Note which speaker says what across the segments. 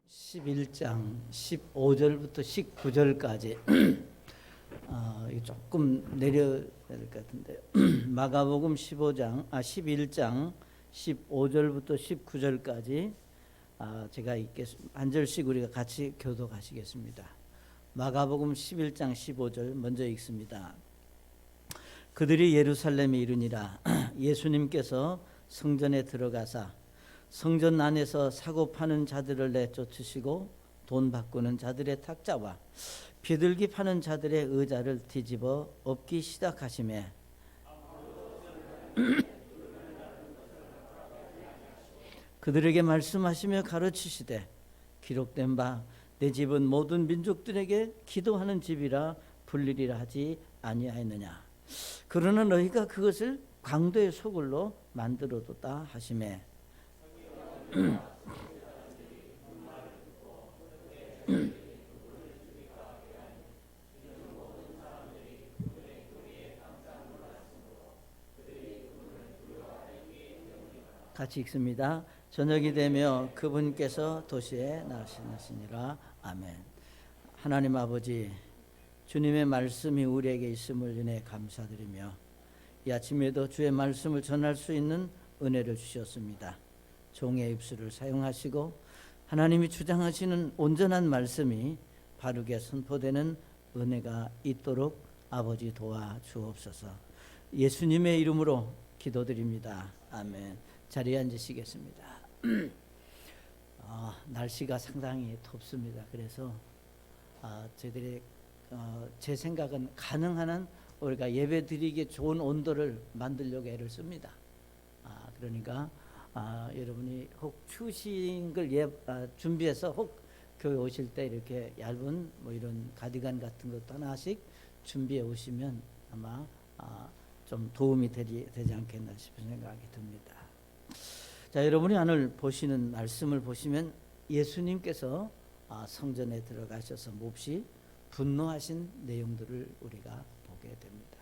Speaker 1: (11장) 15절부터 19절까지 조금 내려야 될 것 같은데요. 마가복음 11장 15절부터 19절까지 제가 한 절씩 우리가 같이 교독하시겠습니다. 마가복음 11장 15절 먼저 읽습니다. 그들이 예루살렘에 이르니라. 예수님께서 성전에 들어가사 성전 안에서 사고 파는 자들을 내쫓으시고 돈 바꾸는 자들의 탁자와 비둘기 파는 자들의 의자를 뒤집어 엎기 시작하시매 그들에게 말씀하시며 가르치시되 기록된 바 내 집은 모든 민족들에게 기도하는 집이라 불리리라 하지 아니하였느냐. 그러나 너희가 그것을 강도의 소굴로 만들어뒀다 하시매 같이 읽습니다. 저녁이 되며 그분께서 도시에 나시니라. 아멘. 하나님 아버지, 주님의 말씀이 우리에게 있음을 인해 감사드리며 이 아침에도 주의 말씀을 전할 수 있는 은혜를 주셨습니다. 종의 입술을 사용하시고 하나님이 주장하시는 온전한 말씀이 바르게 선포되는 은혜가 있도록 아버지 도와주옵소서. 예수님의 이름으로 기도드립니다. 아멘. 자리에 앉으시겠습니다. 날씨가 상당히 덥습니다. 그래서 저희들이 제 생각은 가능한 한 우리가 예배 드리기 좋은 온도를 만들려고 애를 씁니다. 그러니까 여러분이 혹 추우신 걸 준비해서 혹 교회 오실 때 이렇게 얇은 이런 가디건 같은 것도 하나씩 준비해 오시면 아마 좀 도움이 되지 않겠나 싶은 생각이 듭니다. 자, 여러분이 오늘 보시는 말씀을 보시면 예수님께서 성전에 들어가셔서 몹시 분노하신 내용들을 우리가 보게 됩니다.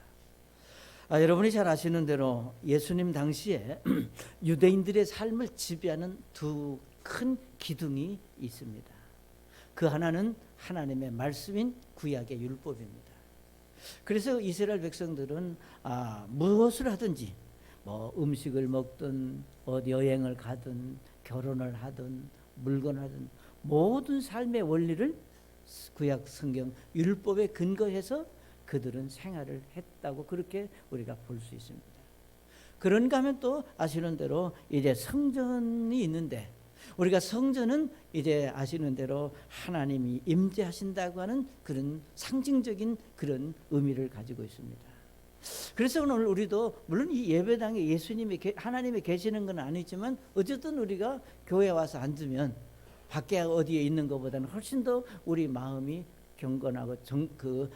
Speaker 1: 여러분이 잘 아시는 대로 예수님 당시에 유대인들의 삶을 지배하는 두 큰 기둥이 있습니다. 그 하나는 하나님의 말씀인 구약의 율법입니다. 그래서 이스라엘 백성들은 무엇을 하든지 음식을 먹든 어디 여행을 가든 결혼을 하든 물건을 하든 모든 삶의 원리를 구약 성경 율법에 근거해서 그들은 생활을 했다고 그렇게 우리가 볼 수 있습니다. 그런가 하면 또 아시는 대로 이제 성전이 있는데 우리가 성전은 이제 아시는 대로 하나님이 임재하신다고 하는 그런 상징적인 그런 의미를 가지고 있습니다. 그래서 오늘 우리도 물론 이 예배당에 예수님이 하나님이 계시는 건 아니지만 어쨌든 우리가 교회에 와서 앉으면 밖에 어디에 있는 것보다는 훨씬 더 우리 마음이 경건하고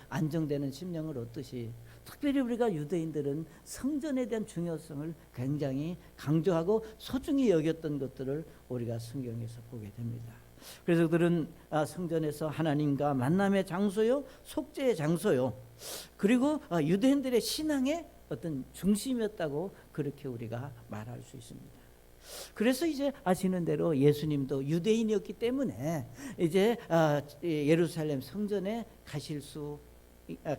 Speaker 1: 안정되는 심령을 얻듯이 특별히 우리가 유대인들은 성전에 대한 중요성을 굉장히 강조하고 소중히 여겼던 것들을 우리가 성경에서 보게 됩니다. 그래서 그들은 성전에서 하나님과 만남의 장소요, 속죄의 장소요, 그리고 유대인들의 신앙의 어떤 중심이었다고 그렇게 우리가 말할 수 있습니다. 그래서 이제 아시는 대로 예수님도 유대인이었기 때문에 이제 예루살렘 성전에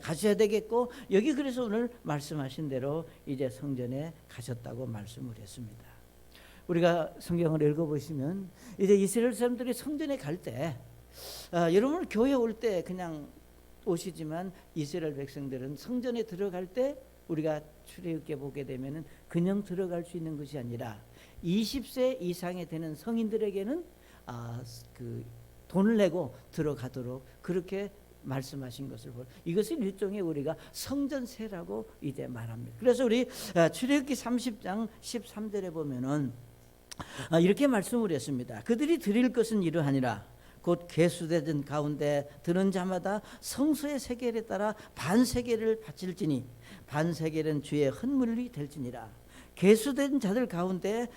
Speaker 1: 가셔야 되겠고 여기 그래서 오늘 말씀하신 대로 이제 성전에 가셨다고 말씀을 했습니다. 우리가 성경을 읽어보시면 이제 이스라엘 사람들이 성전에 갈 때 여러분 교회 올 때 그냥 오시지만 이스라엘 백성들은 성전에 들어갈 때 우리가 출애굽기에 보게 되면은 그냥 들어갈 수 있는 것이 아니라 20세 이상이 되는 성인들에게는 그 돈을 내고 들어가도록 그렇게 말씀하신 것을 이것은 일종의 우리가 성전세라고 이제 말합니다. 그래서 우리 출애굽기 30장 13절에 보면은 이렇게 말씀을 했습니다. 그들이 드릴 것은 이러하니라. 곧 계수되던 가운데 드는 자마다 성소의 세겔에 따라 반세겔을 바칠지니 반세겔은 주의 헌물이 될지니라. 계수된 자들 가운데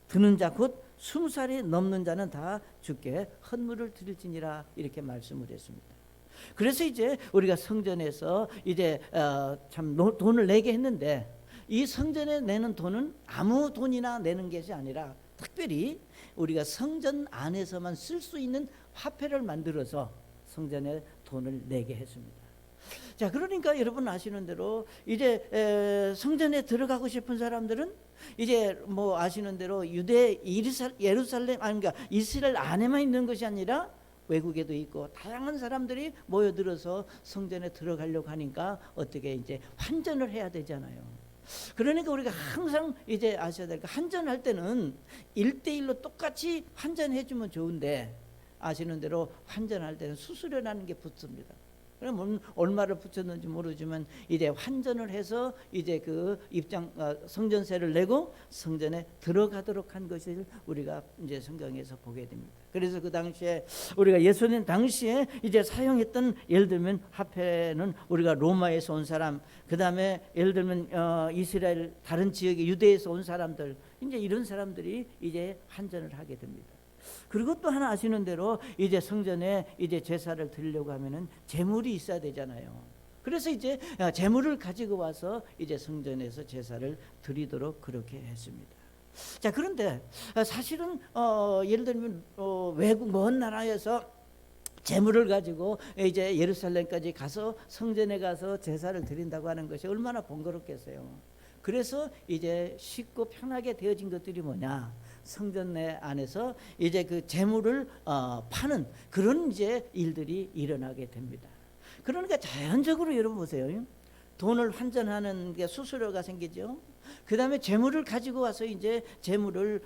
Speaker 1: 드는 자 곧 20살이 넘는 자는 다 주께 헌물을 드릴지니라 이렇게 말씀을 했습니다. 그래서 이제 우리가 성전에서 이제 참 돈을 내게 했는데 이 성전에 내는 돈은 아무 돈이나 내는 것이 아니라 특별히 우리가 성전 안에서만 쓸 수 있는 화폐를 만들어서 성전에 돈을 내게 했습니다. 자, 그러니까 여러분 아시는 대로 이제 성전에 들어가고 싶은 사람들은 이제 뭐 아시는 대로 예루살렘 그러니까 이스라엘 안에만 있는 것이 아니라 외국에도 있고 다양한 사람들이 모여들어서 성전에 들어가려고 하니까 어떻게 이제 환전을 해야 되잖아요. 그러니까 우리가 항상 이제 아셔야 될 거, 환전할 때는 1대1로 똑같이 환전해 주면 좋은데 아시는 대로 환전할 때는 수수료라는 게 붙습니다. 그러면 얼마를 붙였는지 모르지만 이제 환전을 해서 이제 그 성전세를 내고 성전에 들어가도록 한 것을 우리가 이제 성경에서 보게 됩니다. 그래서 그 당시에 우리가 예수님 당시에 이제 사용했던 예를 들면 화폐는 우리가 로마에서 온 사람, 그 다음에 예를 들면 이스라엘 다른 지역의 유대에서 온 사람들, 이제 이런 사람들이 이제 환전을 하게 됩니다. 그리고 또 하나 아시는 대로 이제 성전에 이제 제사를 드리려고 하면은 제물이 있어야 되잖아요. 그래서 이제 제물을 가지고 와서 이제 성전에서 제사를 드리도록 그렇게 했습니다. 자, 그런데 사실은 예를 들면 외국 먼 나라에서 제물을 가지고 이제 예루살렘까지 가서 성전에 가서 제사를 드린다고 하는 것이 얼마나 번거롭겠어요. 그래서 이제 쉽고 편하게 되어진 것들이 뭐냐? 성전 내 안에서 이제 그 재물을 파는 그런 이제 일들이 일어나게 됩니다. 그러니까 자연적으로 여러분 보세요. 돈을 환전하는 게 수수료가 생기죠. 그 다음에 재물을 가지고 와서 이제 재물을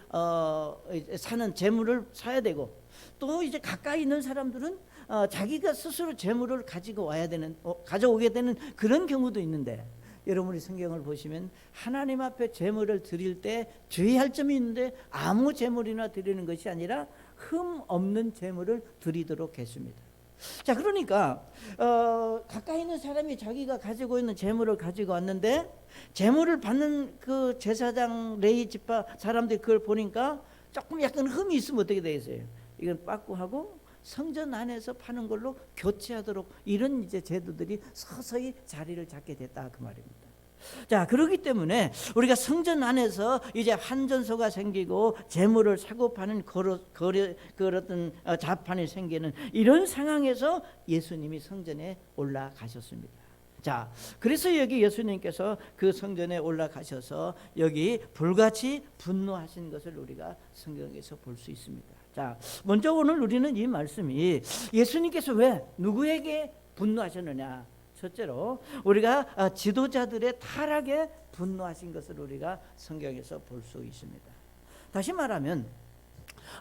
Speaker 1: 사는 재물을 사야 되고, 또 이제 가까이 있는 사람들은 자기가 스스로 재물을 가지고 와야 되는 가져오게 되는 그런 경우도 있는데, 여러분이 성경을 보시면 하나님 앞에 제물을 드릴 때 주의할 점이 있는데 아무 제물이나 드리는 것이 아니라 흠 없는 제물을 드리도록 했습니다. 자, 그러니까 가까이 있는 사람이 자기가 가지고 있는 제물을 가지고 왔는데 제물을 받는 그 제사장 레위 지파 사람들이 그걸 보니까 조금 약간 흠이 있으면 어떻게 되겠어요? 이건 빠꾸하고 성전 안에서 파는 걸로 교체하도록 이런 이제 제도들이 서서히 자리를 잡게 됐다 그 말입니다. 자, 그렇기 때문에 우리가 성전 안에서 이제 환전소가 생기고 재물을 사고 파는 그런 자판이 생기는 이런 상황에서 예수님이 성전에 올라가셨습니다. 자, 그래서 여기 예수님께서 그 성전에 올라가셔서 여기 불같이 분노하신 것을 우리가 성경에서 볼 수 있습니다. 자, 먼저 오늘 우리는 이 말씀이 예수님께서 왜 누구에게 분노하셨느냐? 첫째로 우리가 지도자들의 타락에 분노하신 것을 우리가 성경에서 볼 수 있습니다. 다시 말하면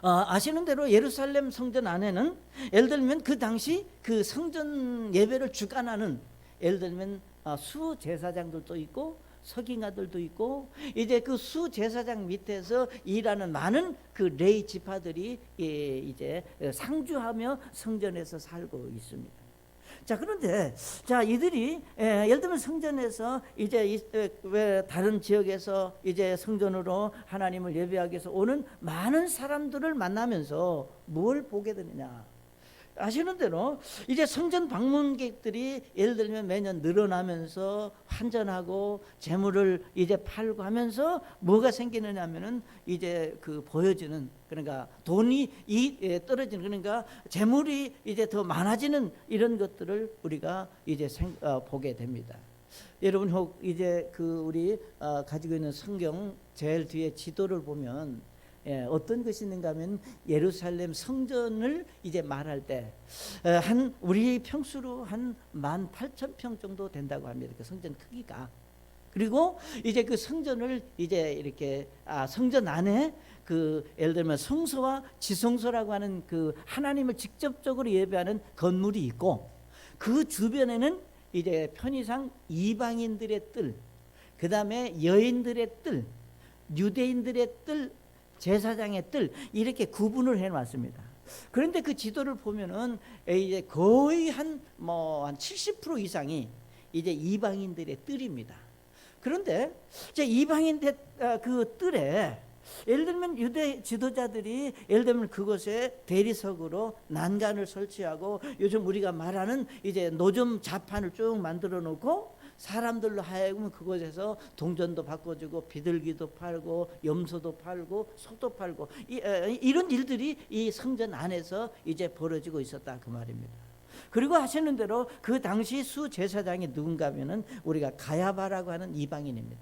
Speaker 1: 아시는 대로 예루살렘 성전 안에는 예를 들면 그 당시 그 성전 예배를 주관하는 예를 들면 수제사장들도 있고 서기관들도 있고 이제 그 수제사장 밑에서 일하는 많은 그 레위 지파들이 이제 상주하며 성전에서 살고 있습니다. 자, 그런데 자 이들이 예를 들면 성전에서 이제 왜 다른 지역에서 이제 성전으로 하나님을 예배하기 위해서 오는 많은 사람들을 만나면서 뭘 보게 되느냐? 아시는 대로 이제 성전 방문객들이 예를 들면 매년 늘어나면서 환전하고 재물을 이제 팔고 하면서 뭐가 생기느냐 하면은 이제 그 보여지는 그러니까 돈이 떨어지는 그러니까 재물이 이제 더 많아지는 이런 것들을 우리가 이제 보게 됩니다. 여러분 혹 이제 그 우리 가지고 있는 성경 제일 뒤에 지도를 보면 어떤 것이 있는가 하면 예루살렘 성전을 이제 말할 때 한 우리 평수로 한 18,000평 정도 된다고 합니다. 그 성전 크기가. 그리고 이제 그 성전을 이제 이렇게 성전 안에 그 예를 들면 성소와 지성소라고 하는 그 하나님을 직접적으로 예배하는 건물이 있고 그 주변에는 이제 편의상 이방인들의 뜰, 그 다음에 여인들의 뜰, 유대인들의 뜰, 제사장의 뜰 이렇게 구분을 해놨습니다. 그런데 그 지도를 보면은 이제 거의 한 70% 이상이 이제 이방인들의 뜰입니다. 그런데 이제 이방인들 그 뜰에 예를 들면 유대 지도자들이 예를 들면 그곳에 대리석으로 난간을 설치하고 요즘 우리가 말하는 이제 노점 자판을 쭉 만들어 놓고 사람들로 하여금 그곳에서 동전도 바꿔주고 비둘기도 팔고 염소도 팔고 소도 팔고 이런 일들이 이 성전 안에서 이제 벌어지고 있었다 그 말입니다. 그리고 하시는 대로 그 당시 수제사장이 누군가 하면은 우리가 가야바라고 하는 이방인입니다.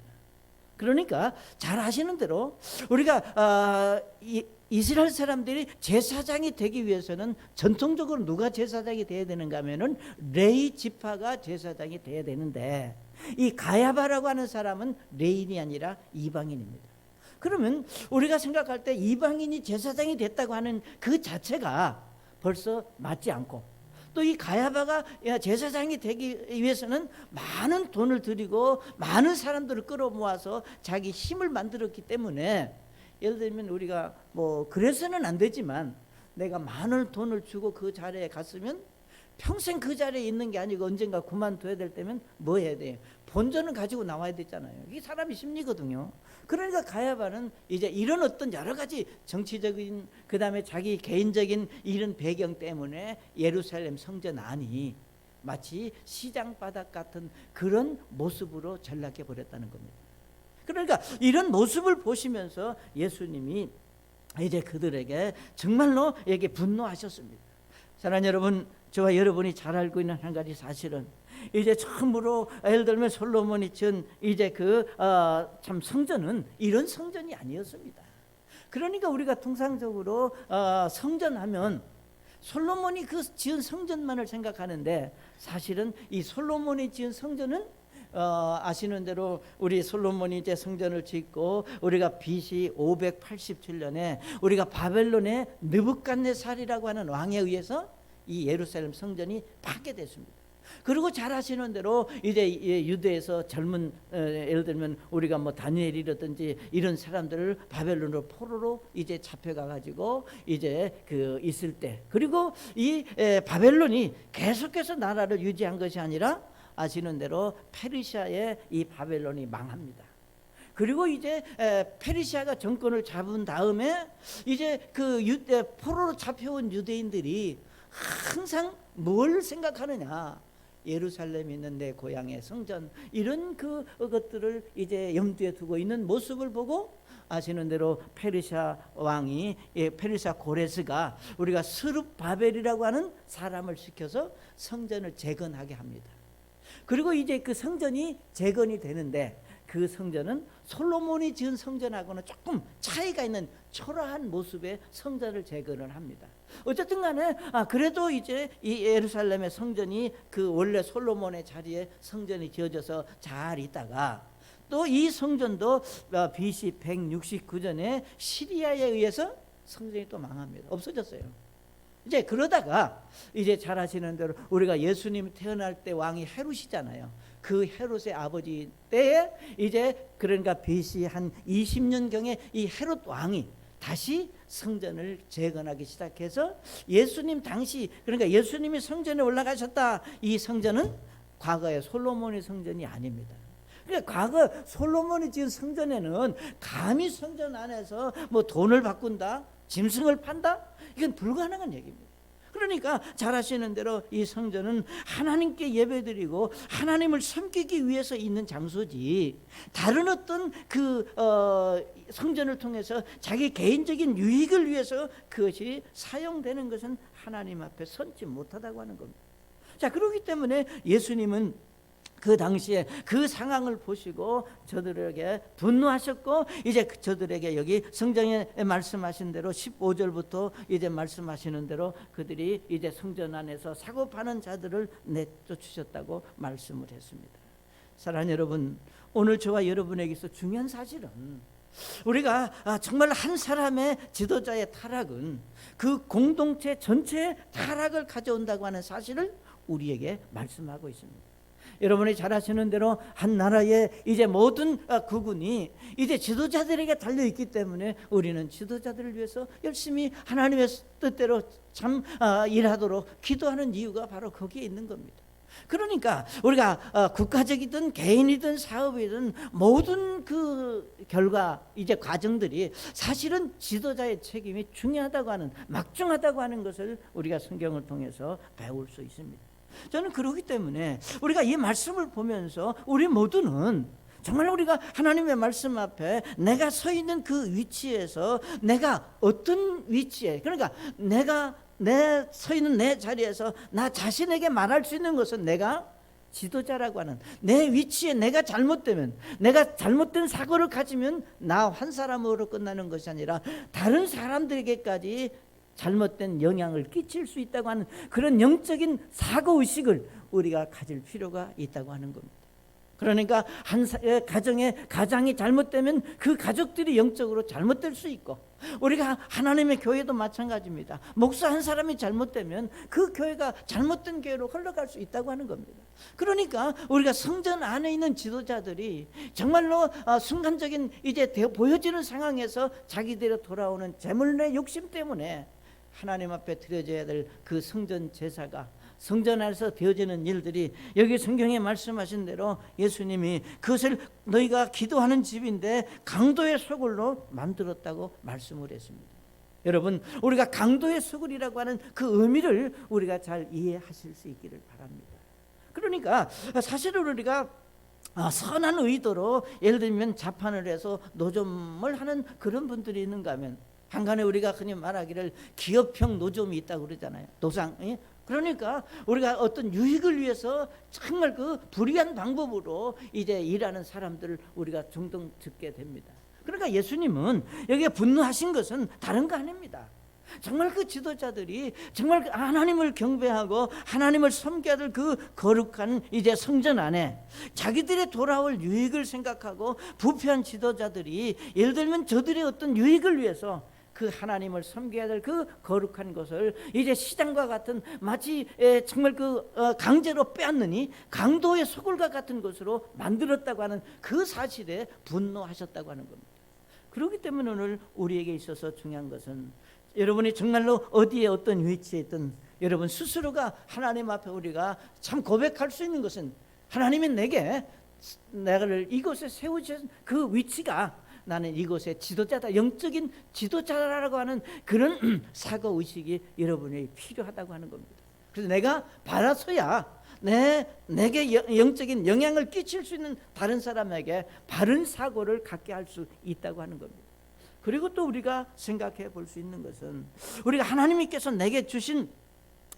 Speaker 1: 그러니까 잘 아시는 대로 우리가 이스라엘 사람들이 제사장이 되기 위해서는 전통적으로 누가 제사장이 돼야 되는가 하면은 레위 지파가 제사장이 돼야 되는데 이 가야바라고 하는 사람은 레인이 아니라 이방인입니다. 그러면 우리가 생각할 때 이방인이 제사장이 됐다고 하는 그 자체가 벌써 맞지 않고 또 이 가야바가 제사장이 되기 위해서는 많은 돈을 들이고 많은 사람들을 끌어모아서 자기 힘을 만들었기 때문에 예를 들면 우리가 뭐 그래서는 안 되지만 내가 많은 돈을 주고 그 자리에 갔으면 평생 그 자리에 있는 게 아니고 언젠가 그만둬야 될 때면 뭐 해야 돼요? 본전을 가지고 나와야 되잖아요. 이게 사람의 심리거든요. 그러니까 가야바는 이제 이런 어떤 여러 가지 정치적인 그다음에 자기 개인적인 이런 배경 때문에 예루살렘 성전 안이 마치 시장 바닥 같은 그런 모습으로 전락해 버렸다는 겁니다. 그러니까 이런 모습을 보시면서 예수님이 이제 그들에게 정말로 이게 분노하셨습니다. 사랑하는 여러분, 저와 여러분이 잘 알고 있는 한 가지 사실은 이제 처음으로 예를 들면 솔로몬이 지은 이제 참 성전은 이런 성전이 아니었습니다. 그러니까 우리가 통상적으로 성전하면 솔로몬이 그 지은 성전만을 생각하는데 사실은 이 솔로몬이 지은 성전은 아시는 대로 우리 솔로몬이 이제 성전을 짓고 우리가 BC 587년에 우리가 바벨론의 느부갓네살이라고 하는 왕에 의해서 이 예루살렘 성전이 파괴됐습니다. 그리고 잘 아시는 대로 이제 유대에서 젊은 예를 들면 우리가 뭐 다니엘이라든지 이런 사람들을 바벨론으로 포로로 이제 잡혀가 가지고 이제 있을 때 그리고 이 바벨론이 계속해서 나라를 유지한 것이 아니라 아시는 대로 페르시아의 이 바벨론이 망합니다. 그리고 이제 페르시아가 정권을 잡은 다음에 이제 포로로 잡혀온 유대인들이 항상 뭘 생각하느냐? 예루살렘에 있는 내 고향의 성전 이런 그것들을 이제 염두에 두고 있는 모습을 보고 아시는 대로 페르시아 왕이 페르시아 고레스가 우리가 스룹바벨이라고 하는 사람을 시켜서 성전을 재건하게 합니다. 그리고 이제 그 성전이 재건이 되는데 그 성전은 솔로몬이 지은 성전하고는 조금 차이가 있는 초라한 모습의 성전을 재건을 합니다. 어쨌든 간에 그래도 이제 이 예루살렘의 성전이 그 원래 솔로몬의 자리에 성전이 지어져서 잘 있다가 또 이 성전도 BC 169년에 시리아에 의해서 성전이 또 망합니다. 없어졌어요. 이제 그러다가 이제 잘 아시는 대로 우리가 예수님 태어날 때 왕이 헤롯이잖아요. 그 헤롯의 아버지 때에 이제 그러니까 BC 한 20년경에 이 헤롯 왕이 다시 성전을 재건하기 시작해서 예수님 당시 그러니까 예수님이 성전에 올라가셨다. 이 성전은 과거의 솔로몬의 성전이 아닙니다. 그러니까 과거 솔로몬이 지은 성전에는 감히 성전 안에서 뭐 돈을 바꾼다, 짐승을 판다? 이건 불가능한 얘기입니다. 그러니까 잘 아시는 대로 이 성전은 하나님께 예배드리고 하나님을 섬기기 위해서 있는 장소지 다른 어떤 성전을 통해서 자기 개인적인 유익을 위해서 그것이 사용되는 것은 하나님 앞에 선지 못하다고 하는 겁니다. 자, 그렇기 때문에 예수님은 그 당시에 그 상황을 보시고 저들에게 분노하셨고 이제 저들에게 여기 성경에 말씀하신 대로 15절부터 이제 말씀하시는 대로 그들이 이제 성전 안에서 사고 파는 자들을 내쫓으셨다고 말씀을 했습니다. 사랑하는 여러분, 오늘 저와 여러분에게서 중요한 사실은 우리가 정말 한 사람의 지도자의 타락은 그 공동체 전체의 타락을 가져온다고 하는 사실을 우리에게 말씀하고 있습니다. 여러분이 잘 아시는 대로 한 나라의 이제 모든 국군이 이제 지도자들에게 달려 있기 때문에 우리는 지도자들을 위해서 열심히 하나님의 뜻대로 참 일하도록 기도하는 이유가 바로 거기에 있는 겁니다. 그러니까 우리가 국가적이든 개인이든 사업이든 모든 그 결과 이제 과정들이 사실은 지도자의 책임이 중요하다고 하는, 막중하다고 하는 것을 우리가 성경을 통해서 배울 수 있습니다. 저는 그렇기 때문에 우리가 이 말씀을 보면서 우리 모두는 정말 우리가 하나님의 말씀 앞에 내가 서 있는 그 위치에서 내가 어떤 위치에, 그러니까 내가 서 있는 내 자리에서 나 자신에게 말할 수 있는 것은 내가 지도자라고 하는 내 위치에 내가 잘못되면, 내가 잘못된 사고를 가지면 나 한 사람으로 끝나는 것이 아니라 다른 사람들에게까지 잘못된 영향을 끼칠 수 있다고 하는 그런 영적인 사고의식을 우리가 가질 필요가 있다고 하는 겁니다. 그러니까 한 가정이 잘못되면 그 가족들이 영적으로 잘못될 수 있고, 우리가 하나님의 교회도 마찬가지입니다. 목사 한 사람이 잘못되면 그 교회가 잘못된 교회로 흘러갈 수 있다고 하는 겁니다. 그러니까 우리가 성전 안에 있는 지도자들이 정말로 순간적인 이제 보여지는 상황에서 자기들이 돌아오는 재물의 욕심 때문에 하나님 앞에 드려져야 될 그 성전 제사가, 성전 안에서 되어지는 일들이 여기 성경에 말씀하신 대로 예수님이 그것을 너희가 기도하는 집인데 강도의 소굴로 만들었다고 말씀을 했습니다. 여러분, 우리가 강도의 소굴이라고 하는 그 의미를 우리가 잘 이해하실 수 있기를 바랍니다. 그러니까 사실은 우리가 선한 의도로 예를 들면 자판을 해서 노점을 하는 그런 분들이 있는가 하면, 한간에 우리가 흔히 말하기를 기업형 노점이 있다고 그러잖아요. 노상. 그러니까 우리가 어떤 유익을 위해서 정말 그 불의한 방법으로 이제 일하는 사람들을 우리가 종종 듣게 됩니다. 그러니까 예수님은 여기에 분노하신 것은 다른 거 아닙니다. 정말 그 지도자들이 정말 하나님을 경배하고 하나님을 섬겨야 될 그 거룩한 이제 성전 안에 자기들의 돌아올 유익을 생각하고 부패한 지도자들이 예를 들면 저들의 어떤 유익을 위해서 그 하나님을 섬겨야 될 그 거룩한 것을 이제 시장과 같은 마치 정말 그 강제로 빼앗느니 강도의 소굴과 같은 것으로 만들었다고 하는 그 사실에 분노하셨다고 하는 겁니다. 그렇기 때문에 오늘 우리에게 있어서 중요한 것은 여러분이 정말로 어디에 어떤 위치에 있든 여러분 스스로가 하나님 앞에 우리가 참 고백할 수 있는 것은 하나님이 내게 나를 이곳에 세우신 그 위치가 나는 이곳의 지도자다, 영적인 지도자라고 하는 그런 사고의식이 여러분이 필요하다고 하는 겁니다. 그래서 내가 바라서야 내게 영적인 영향을 끼칠 수 있는 다른 사람에게 바른 사고를 갖게 할 수 있다고 하는 겁니다. 그리고 또 우리가 생각해 볼 수 있는 것은 우리가 하나님께서 내게 주신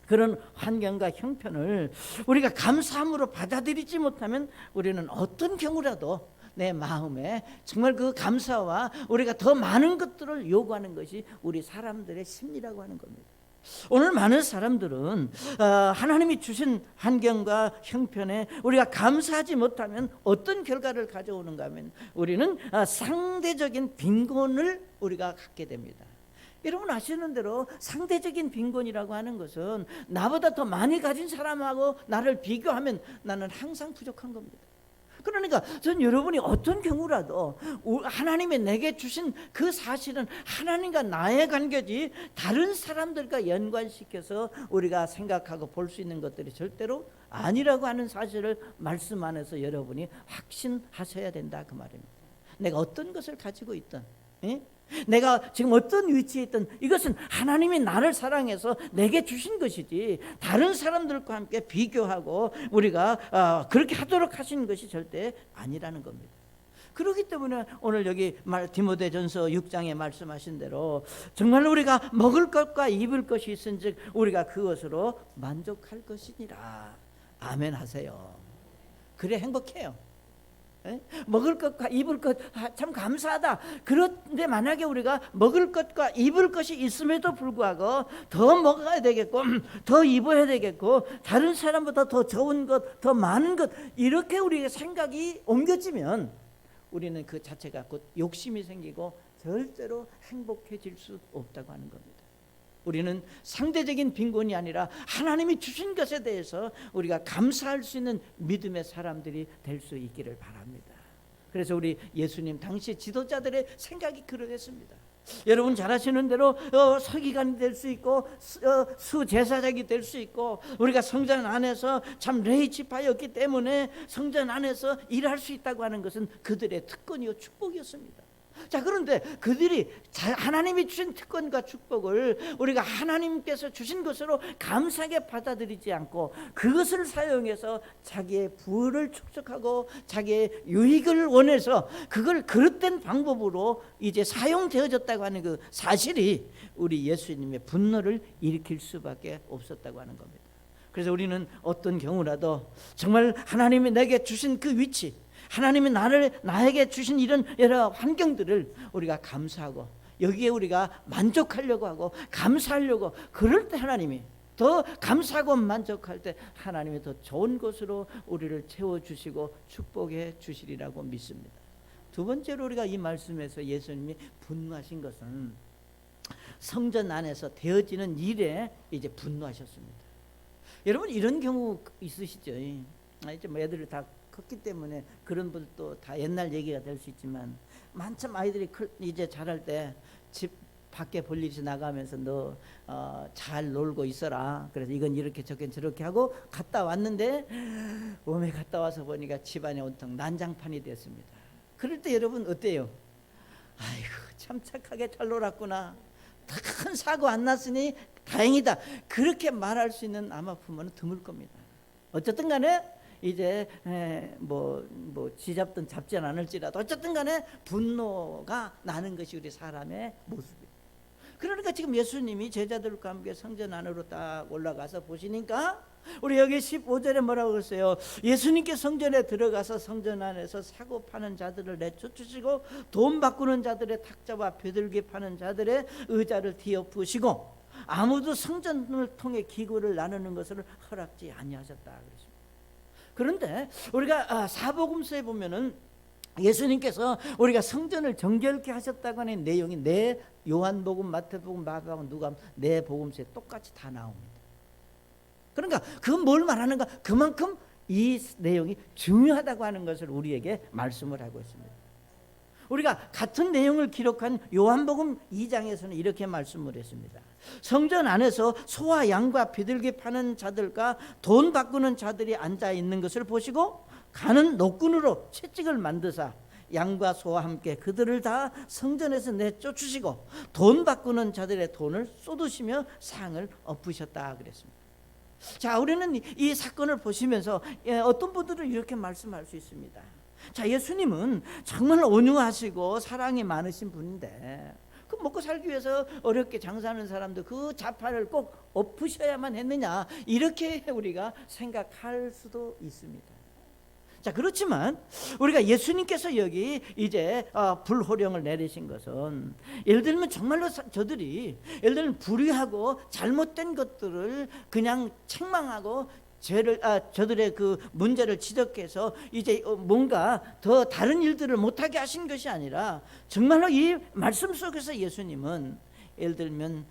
Speaker 1: 그런 환경과 형편을 우리가 감사함으로 받아들이지 못하면 우리는 어떤 경우라도 내 마음에 정말 그 감사와 우리가 더 많은 것들을 요구하는 것이 우리 사람들의 심리라고 하는 겁니다. 오늘 많은 사람들은 하나님이 주신 환경과 형편에 우리가 감사하지 못하면 어떤 결과를 가져오는가 하면 우리는 상대적인 빈곤을 우리가 갖게 됩니다. 여러분 아시는 대로 상대적인 빈곤이라고 하는 것은 나보다 더 많이 가진 사람하고 나를 비교하면 나는 항상 부족한 겁니다. 그러니까 전 여러분이 어떤 경우라도 하나님이 내게 주신 그 사실은 하나님과 나의 관계지 다른 사람들과 연관시켜서 우리가 생각하고 볼 수 있는 것들이 절대로 아니라고 하는 사실을 말씀 안에서 여러분이 확신하셔야 된다 그 말입니다. 내가 어떤 것을 가지고 있든 내가 지금 어떤 위치에 있든 이것은 하나님이 나를 사랑해서 내게 주신 것이지 다른 사람들과 함께 비교하고 우리가 그렇게 하도록 하신 것이 절대 아니라는 겁니다. 그렇기 때문에 오늘 여기 디모데전서 6장에 말씀하신 대로 정말 우리가 먹을 것과 입을 것이 있은즉 우리가 그것으로 만족할 것이니라. 아멘 하세요. 그래 행복해요. 먹을 것과 입을 것 참 감사하다. 그런데 만약에 우리가 먹을 것과 입을 것이 있음에도 불구하고 더 먹어야 되겠고 더 입어야 되겠고 다른 사람보다 더 좋은 것, 더 많은 것 이렇게 우리의 생각이 옮겨지면 우리는 그 자체가 곧 욕심이 생기고 절대로 행복해질 수 없다고 하는 겁니다. 우리는 상대적인 빈곤이 아니라 하나님이 주신 것에 대해서 우리가 감사할 수 있는 믿음의 사람들이 될 수 있기를 바랍니다. 그래서 우리 예수님 당시 지도자들의 생각이 그러했습니다. 여러분 잘 아시는 대로 서기관이 될 수 있고 수제사장이 될 수 있고, 우리가 성전 안에서 참 레위 지파였기 때문에 성전 안에서 일할 수 있다고 하는 것은 그들의 특권이요 축복이었습니다. 자, 그런데 그들이 하나님이 주신 특권과 축복을 우리가 하나님께서 주신 것으로 감사하게 받아들이지 않고 그것을 사용해서 자기의 부를 축적하고 자기의 유익을 원해서 그걸 그릇된 방법으로 이제 사용되어졌다고 하는 그 사실이 우리 예수님의 분노를 일으킬 수밖에 없었다고 하는 겁니다. 그래서 우리는 어떤 경우라도 정말 하나님이 내게 주신 그 위치, 하나님이 나에게 주신 이런 여러 환경들을 우리가 감사하고 여기에 우리가 만족하려고 하고 감사하려고, 그럴 때 하나님이 더 감사하고 만족할 때 하나님이 더 좋은 것으로 우리를 채워주시고 축복해 주시리라고 믿습니다. 두 번째로 우리가 이 말씀에서 예수님이 분노하신 것은 성전 안에서 되어지는 일에 이제 분노하셨습니다. 여러분 이런 경우 있으시죠? 이제 뭐 애들을 다 컸기 때문에 그런 분들도 다 옛날 얘기가 될 수 있지만, 한참 아이들이 이제 자랄 때 집 밖에 볼일이 나가면서 너 잘 놀고 있어라, 그래서 이건 이렇게 저렇게 하고 갔다 왔는데 몸에 갔다 와서 보니까 집안이 온통 난장판이 됐습니다. 그럴 때 여러분 어때요? 아이고 참 착하게 잘 놀았구나, 큰 사고 안 났으니 다행이다, 그렇게 말할 수 있는 아마 부모는 드물 겁니다. 어쨌든 간에 이제 뭐 쥐잡든 잡지 않을지라도 어쨌든 간에 분노가 나는 것이 우리 사람의 모습이에요. 그러니까 지금 예수님이 제자들과 함께 성전 안으로 딱 올라가서 보시니까 우리 여기 15절에 뭐라고 그랬어요? 예수님께 성전에 들어가서 성전 안에서 사고 파는 자들을 내쫓으시고 돈 바꾸는 자들의 탁자와 비둘기 파는 자들의 의자를 뒤엎으시고 아무도 성전을 통해 기구를 나누는 것을 허락지 아니하셨다 그랬습니다. 그런데 우리가 사복음서에 보면은 예수님께서 우리가 성전을 정결케 하셨다고 하는 내용이 네 요한복음, 마태복음, 마가복음, 누가복음 네 복음서에 똑같이 다 나옵니다. 그러니까 그건 뭘 말하는가? 그만큼 이 내용이 중요하다고 하는 것을 우리에게 말씀을 하고 있습니다. 우리가 같은 내용을 기록한 요한복음 2장에서는 이렇게 말씀을 했습니다. 성전 안에서 소와 양과 비둘기 파는 자들과 돈 바꾸는 자들이 앉아 있는 것을 보시고 가는 노끈으로 채찍을 만드사 양과 소와 함께 그들을 다 성전에서 내쫓으시고 돈 바꾸는 자들의 돈을 쏟으시며 상을 엎으셨다 그랬습니다. 자, 우리는 이 사건을 보시면서 어떤 분들은 이렇게 말씀할 수 있습니다. 자, 예수님은 정말 온유하시고 사랑이 많으신 분인데 그 먹고 살기 위해서 어렵게 장사하는 사람들 그 자판을 꼭 엎으셔야만 했느냐, 이렇게 우리가 생각할 수도 있습니다. 자, 그렇지만 우리가 예수님께서 여기 이제 불호령을 내리신 것은 예를 들면 정말로 저들이 예를 들면 불의하고 잘못된 것들을 그냥 책망하고 저들의 그 문제를 지적해서 이제 뭔가 더 다른 일들을 못하게 하신 것이 아니라 정말로 이 말씀 속에서 예수님은 예를 들면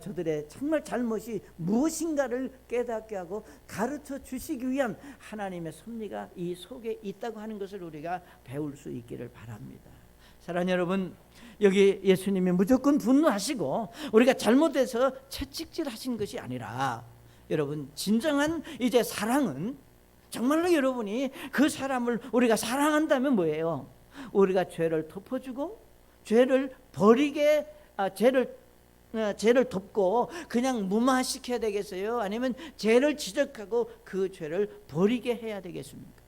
Speaker 1: 저들의 정말 잘못이 무엇인가를 깨닫게 하고 가르쳐 주시기 위한 하나님의 섭리가 이 속에 있다고 하는 것을 우리가 배울 수 있기를 바랍니다. 사랑하는 여러분, 여기 예수님이 무조건 분노하시고 우리가 잘못해서 채찍질하신 것이 아니라, 여러분 진정한 이제 사랑은 정말로 여러분이 그 사람을 우리가 사랑한다면 뭐예요? 우리가 죄를 덮어주고 죄를 버리게 죄를 덮고 그냥 무마시켜야 되겠어요? 아니면 죄를 지적하고 그 죄를 버리게 해야 되겠습니까?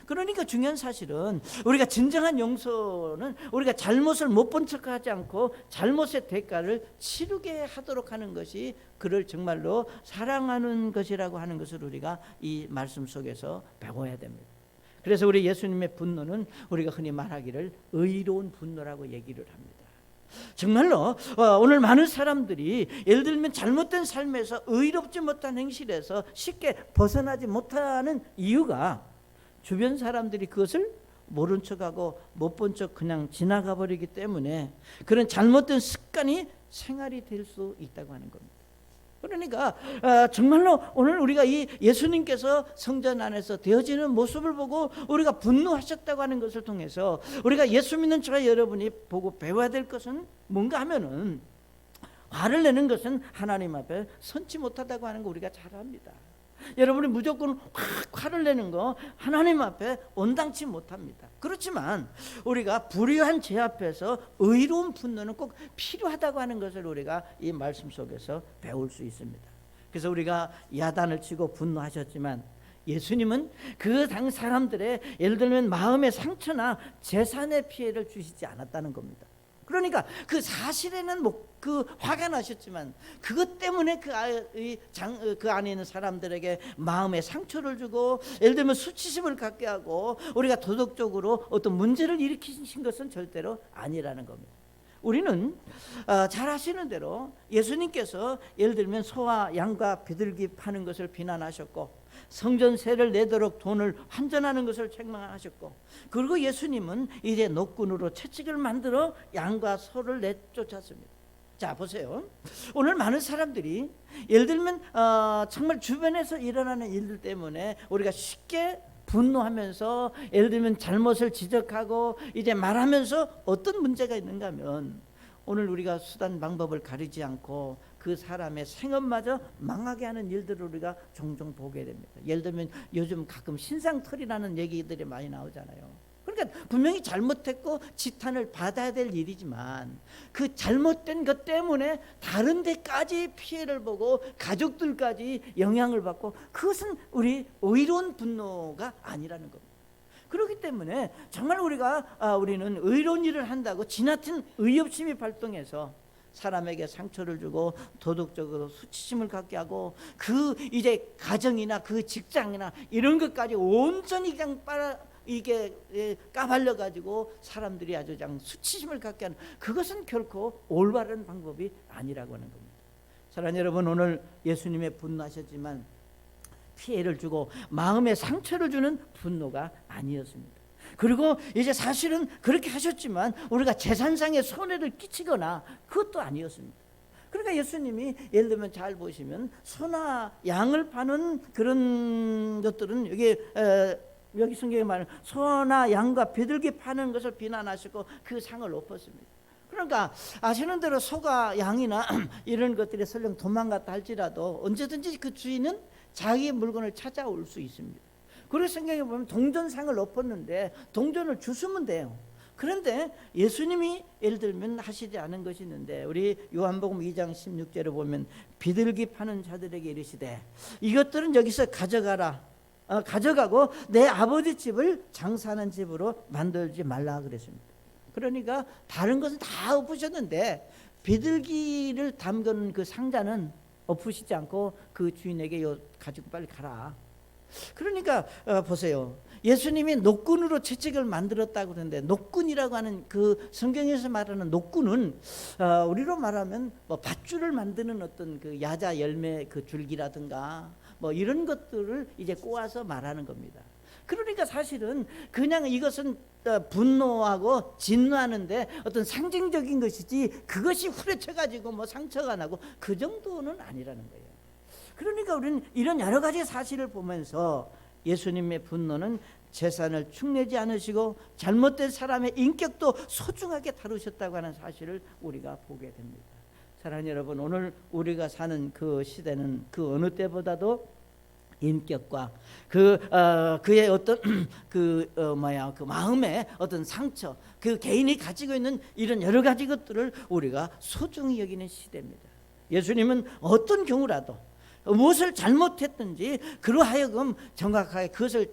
Speaker 1: 그러니까 중요한 사실은 우리가 진정한 용서는 우리가 잘못을 못 본 척하지 않고 잘못의 대가를 치르게 하도록 하는 것이 그를 정말로 사랑하는 것이라고 하는 것을 우리가 이 말씀 속에서 배워야 됩니다. 그래서 우리 예수님의 분노는 우리가 흔히 말하기를 의로운 분노라고 얘기를 합니다. 정말로 오늘 많은 사람들이 예를 들면 잘못된 삶에서 의롭지 못한 행실에서 쉽게 벗어나지 못하는 이유가 주변 사람들이 그것을 모른 척하고 못 본 척 그냥 지나가 버리기 때문에 그런 잘못된 습관이 생활이 될 수 있다고 하는 겁니다. 그러니까 정말로 오늘 우리가 이 예수님께서 성전 안에서 되어지는 모습을 보고 우리가 분노하셨다고 하는 것을 통해서 우리가 예수 믿는 저와 여러분이 보고 배워야 될 것은 뭔가 하면은, 화를 내는 것은 하나님 앞에 선치 못하다고 하는 거 우리가 잘 압니다. 여러분이 무조건 확 화를 내는 거 하나님 앞에 온당치 못합니다. 그렇지만 우리가 불의한 죄 앞에서 의로운 분노는 꼭 필요하다고 하는 것을 우리가 이 말씀 속에서 배울 수 있습니다. 그래서 우리가 야단을 치고 분노하셨지만 예수님은 그 당 사람들의 예를 들면 마음의 상처나 재산의 피해를 주시지 않았다는 겁니다. 그러니까 그 사실에는 그 화가 나셨지만 그것 때문에 그 안에 있는 사람들에게 마음의 상처를 주고 예를 들면 수치심을 갖게 하고 우리가 도덕적으로 어떤 문제를 일으키신 것은 절대로 아니라는 겁니다. 우리는 잘 아시는 대로 예수님께서 예를 들면 소와 양과 비둘기 파는 것을 비난하셨고 성전세를 내도록 돈을 환전하는 것을 책망하셨고, 그리고 예수님은 이제 노끈으로 채찍을 만들어 양과 소를 내쫓았습니다. 자, 보세요. 오늘 많은 사람들이 예를 들면 정말 주변에서 일어나는 일들 때문에 우리가 쉽게 분노하면서 예를 들면 잘못을 지적하고 이제 말하면서 어떤 문제가 있는가 하면, 오늘 우리가 수단 방법을 가리지 않고 그 사람의 생업마저 망하게 하는 일들을 우리가 종종 보게 됩니다. 예를 들면 요즘 가끔 신상털이라는 얘기들이 많이 나오잖아요. 그러니까 분명히 잘못했고 지탄을 받아야 될 일이지만 그 잘못된 것 때문에 다른 데까지 피해를 보고 가족들까지 영향을 받고, 그것은 우리 의로운 분노가 아니라는 겁니다. 그렇기 때문에 정말 우리는 의로운 일을 한다고 지나친 의협심이 발동해서 사람에게 상처를 주고 도덕적으로 수치심을 갖게 하고 그 이제 가정이나 그 직장이나 이런 것까지 온전히 그냥 까발려 가지고 사람들이 아주 그냥 수치심을 갖게 하는, 그것은 결코 올바른 방법이 아니라고 하는 겁니다. 사랑하는 여러분, 오늘 예수님의 분노하셨지만 피해를 주고 마음에 상처를 주는 분노가 아니었습니다. 그리고 이제 사실은 그렇게 하셨지만 우리가 재산상의 손해를 끼치거나 그것도 아니었습니다. 그러니까 예수님이 예를 들면 잘 보시면 소나 양을 파는 그런 것들은 여기 성경에 말하는 소나 양과 비둘기 파는 것을 비난하시고 그 상을 엎었습니다. 그러니까 아시는 대로 소가 양이나 이런 것들이 설령 도망갔다 할지라도 언제든지 그 주인은 자기의 물건을 찾아올 수 있습니다. 그래서 성경에 보면 동전상을 엎었는데 동전을 주스면 돼요. 그런데 예수님이 예를 들면 하시지 않은 것이 있는데, 우리 요한복음 2장 16절에 보면 비둘기 파는 자들에게 이르시되 이것들은 여기서 가져가고 내 아버지 집을 장사하는 집으로 만들지 말라 그랬습니다. 그러니까 다른 것은 다 엎으셨는데 비둘기를 담근 그 상자는 엎으시지 않고 그 주인에게 가지고 빨리 가라. 그러니까 보세요. 예수님이 노끈으로 채찍을 만들었다고 그러는데, 노끈이라고 하는 그 성경에서 말하는 노끈은 우리로 말하면 뭐 밧줄을 만드는 어떤 그 야자 열매 그 줄기라든가 뭐 이런 것들을 이제 꼬아서 말하는 겁니다. 그러니까 사실은 그냥 이것은 분노하고 진노하는데 어떤 상징적인 것이지 그것이 후려쳐 가지고 뭐 상처가 나고 그 정도는 아니라는 거예요. 그러니까 우리는 이런 여러 가지 사실을 보면서 예수님의 분노는 재산을 축내지 않으시고 잘못된 사람의 인격도 소중하게 다루셨다고 하는 사실을 우리가 보게 됩니다. 사랑하는 여러분, 오늘 우리가 사는 그 시대는 그 어느 때보다도 인격과 그의 어떤 그 마음의 어떤 상처, 그 개인이 가지고 있는 이런 여러 가지 것들을 우리가 소중히 여기는 시대입니다. 예수님은 어떤 경우라도 무엇을 잘못했든지 그러하여금 정확하게 그것을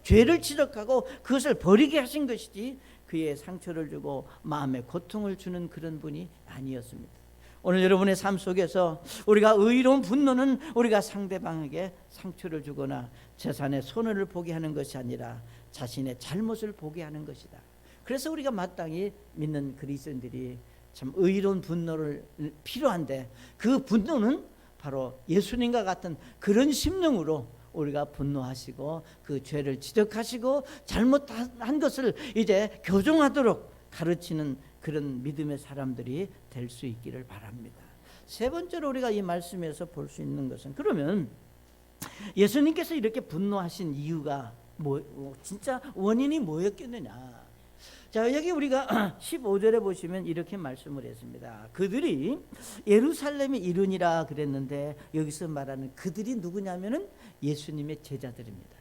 Speaker 1: 죄를 지적하고 그것을 버리게 하신 것이지 그의 상처를 주고 마음에 고통을 주는 그런 분이 아니었습니다. 오늘 여러분의 삶 속에서 우리가 의로운 분노는 우리가 상대방에게 상처를 주거나 재산의 손해를 보게 하는 것이 아니라 자신의 잘못을 보게 하는 것이다. 그래서 우리가 마땅히 믿는 그리스도인들이 참 의로운 분노를 필요한데, 그 분노는 바로 예수님과 같은 그런 심령으로 우리가 분노하시고 그 죄를 지적하시고 잘못한 것을 이제 교정하도록 가르치는 그런 믿음의 사람들이 될 수 있기를 바랍니다. 세 번째로 우리가 이 말씀에서 볼 수 있는 것은, 그러면 예수님께서 이렇게 분노하신 이유가 진짜 원인이 뭐였겠느냐? 자, 여기 우리가 15절에 보시면 이렇게 말씀을 했습니다. 그들이 예루살렘에 이르니라 그랬는데, 여기서 말하는 그들이 누구냐면은 예수님의 제자들입니다.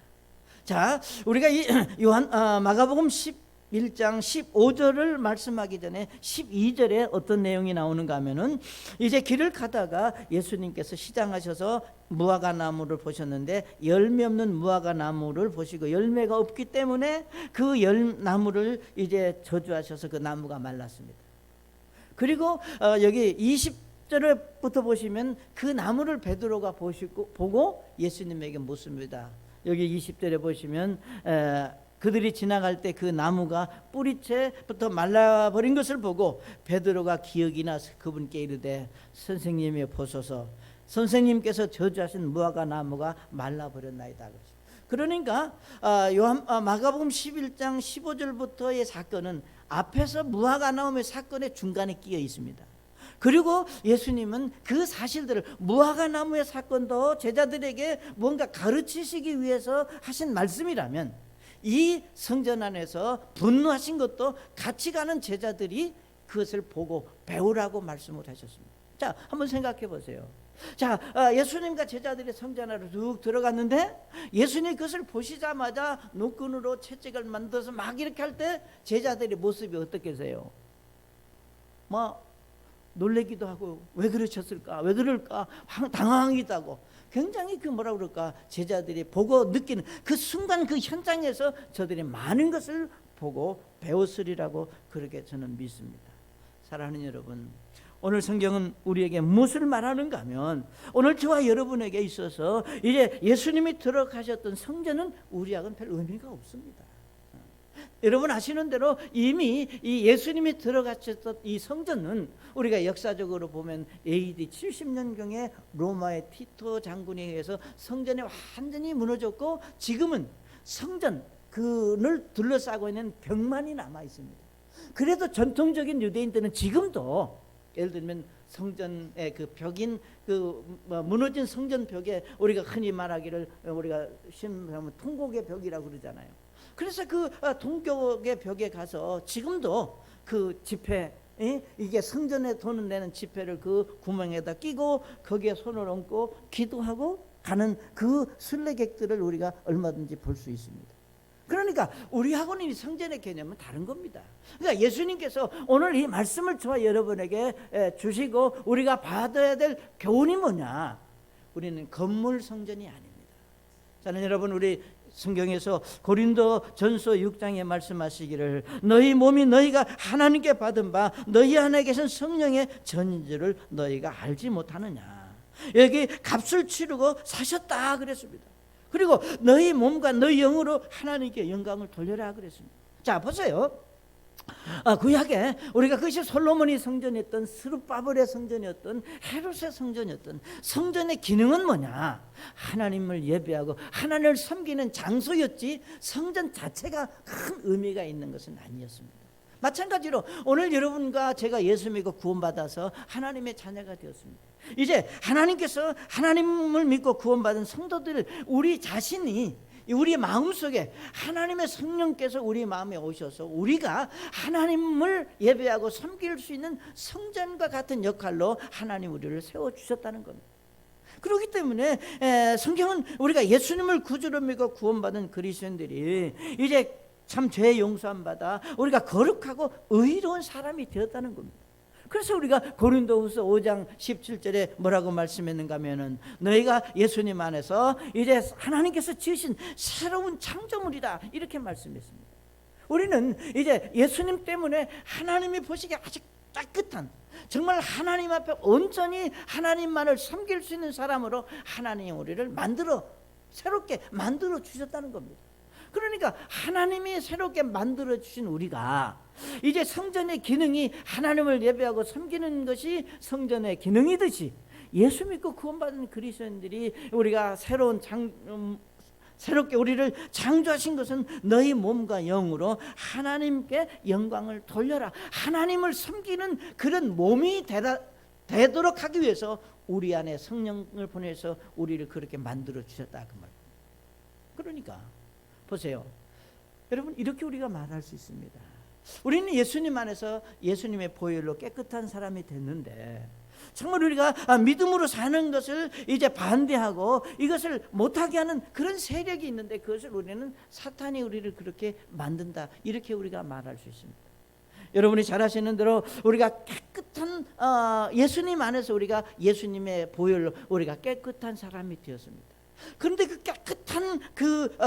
Speaker 1: 자, 우리가 이 마가복음 11장 15절을 말씀하기 전에 12절에 어떤 내용이 나오는가 하면은, 이제 길을 가다가 예수님께서 시장하셔서 무화과 나무를 보셨는데 열매 없는 무화과 나무를 보시고 열매가 없기 때문에 그 나무를 이제 저주하셔서 그 나무가 말랐습니다. 그리고 여기 20절부터 보시면 그 나무를 베드로가 보고 예수님에게 묻습니다. 여기 20절에 보시면 그들이 지나갈 때 그 나무가 뿌리채부터 말라버린 것을 보고 베드로가 기억이 나서 그분께 이르되 선생님이 보소서, 선생님께서 저주하신 무화과 나무가 말라버렸나이다. 그러니까 마가복음 11장 15절부터의 사건은 앞에서 무화과 나무의 사건의 중간에 끼어 있습니다. 그리고 예수님은 그 사실들을, 무화과 나무의 사건도 제자들에게 뭔가 가르치시기 위해서 하신 말씀이라면, 이 성전 안에서 분노하신 것도 같이 가는 제자들이 그것을 보고 배우라고 말씀을 하셨습니다. 자, 한번 생각해 보세요. 자, 예수님과 제자들이 성전 안으로 쭉 들어갔는데 예수님이 그것을 보시자마자 노끈으로 채찍을 만들어서 막 이렇게 할 때 제자들의 모습이 어떻겠어요? 놀래기도 하고, 왜 그러셨을까, 왜 그럴까 당황하기도 하고, 굉장히 뭐라 그럴까, 제자들이 보고 느끼는 그 순간 그 현장에서 저들이 많은 것을 보고 배웠으리라고 그렇게 저는 믿습니다. 사랑하는 여러분, 오늘 성경은 우리에게 무엇을 말하는가 하면, 오늘 저와 여러분에게 있어서 이제 예수님이 들어가셨던 성전은 우리하고는 별 의미가 없습니다. 여러분 아시는 대로 이미 이 예수님이 들어가셨던 이 성전은 우리가 역사적으로 보면 AD 70년경에 로마의 티토 장군에 의해서 성전이 완전히 무너졌고, 지금은 성전을 둘러싸고 있는 벽만이 남아 있습니다. 그래도 전통적인 유대인들은 지금도 예를 들면 성전의 그 벽인 무너진 성전 벽에 우리가 흔히 말하기를 우리가 신하면 통곡의 벽이라고 그러잖아요. 그래서 그 동격의 벽에 가서 지금도 그 지폐, 이게 성전에 돈을 내는 지폐를 그 구멍에다 끼고 거기에 손을 얹고 기도하고 가는 그 순례객들을 우리가 얼마든지 볼 수 있습니다. 그러니까 우리하고는 이 성전의 개념은 다른 겁니다. 그러니까 예수님께서 오늘 이 말씀을 저와 여러분에게 주시고 우리가 받아야 될 교훈이 뭐냐? 우리는 건물 성전이 아닙니다. 저는 여러분, 우리 성경에서 고린도 전서 6장에 말씀하시기를, 너희 몸이 너희가 하나님께 받은 바 너희 안에 계신 성령의 전인지를 너희가 알지 못하느냐. 여기 값을 치르고 사셨다 그랬습니다. 그리고 너희 몸과 너희 영으로 하나님께 영광을 돌려라 그랬습니다. 자, 보세요. 구약에 우리가 그것이 솔로몬이 성전이었던, 스룹바벨의 성전이었던, 헤롯의 성전이었던, 성전의 기능은 뭐냐? 하나님을 예배하고 하나님을 섬기는 장소였지 성전 자체가 큰 의미가 있는 것은 아니었습니다. 마찬가지로 오늘 여러분과 제가 예수 믿고 구원받아서 하나님의 자녀가 되었습니다. 이제 하나님께서 하나님을 믿고 구원받은 성도들, 우리 자신이 우리 마음속에 하나님의 성령께서 우리 마음에 오셔서 우리가 하나님을 예배하고 섬길 수 있는 성전과 같은 역할로 하나님 우리를 세워주셨다는 겁니다. 그렇기 때문에 성경은 우리가 예수님을 구주로 믿고 구원받은 그리스도인들이 이제 참 죄 용서함 받아 우리가 거룩하고 의로운 사람이 되었다는 겁니다. 그래서 우리가 고린도후서 5장 17절에 뭐라고 말씀했는가 하면은, 너희가 예수님 안에서 이제 하나님께서 지으신 새로운 창조물이다 이렇게 말씀했습니다. 우리는 이제 예수님 때문에 하나님이 보시기에 아주 깨끗한, 정말 하나님 앞에 온전히 하나님만을 섬길 수 있는 사람으로 하나님이 우리를 새롭게 만들어 주셨다는 겁니다. 그러니까 하나님이 새롭게 만들어 주신 우리가 이제 성전의 기능이 하나님을 예배하고 섬기는 것이 성전의 기능이듯이, 예수 믿고 구원받은 그리스도인들이 우리가 새롭게 우리를 창조하신 것은 너희 몸과 영으로 하나님께 영광을 돌려라, 하나님을 섬기는 그런 몸이 되라, 되도록 하기 위해서 우리 안에 성령을 보내서 우리를 그렇게 만들어 주셨다 그 말. 그러니까 보세요. 여러분 이렇게 우리가 말할 수 있습니다. 우리는 예수님 안에서 예수님의 보혈로 깨끗한 사람이 됐는데 정말 우리가 믿음으로 사는 것을 이제 반대하고 이것을 못하게 하는 그런 세력이 있는데 그것을 우리는 사탄이 우리를 그렇게 만든다 이렇게 우리가 말할 수 있습니다. 여러분이 잘 아시는 대로 우리가 깨끗한 예수님 안에서 우리가 예수님의 보혈로 우리가 깨끗한 사람이 되었습니다. 그런데 그 깨끗한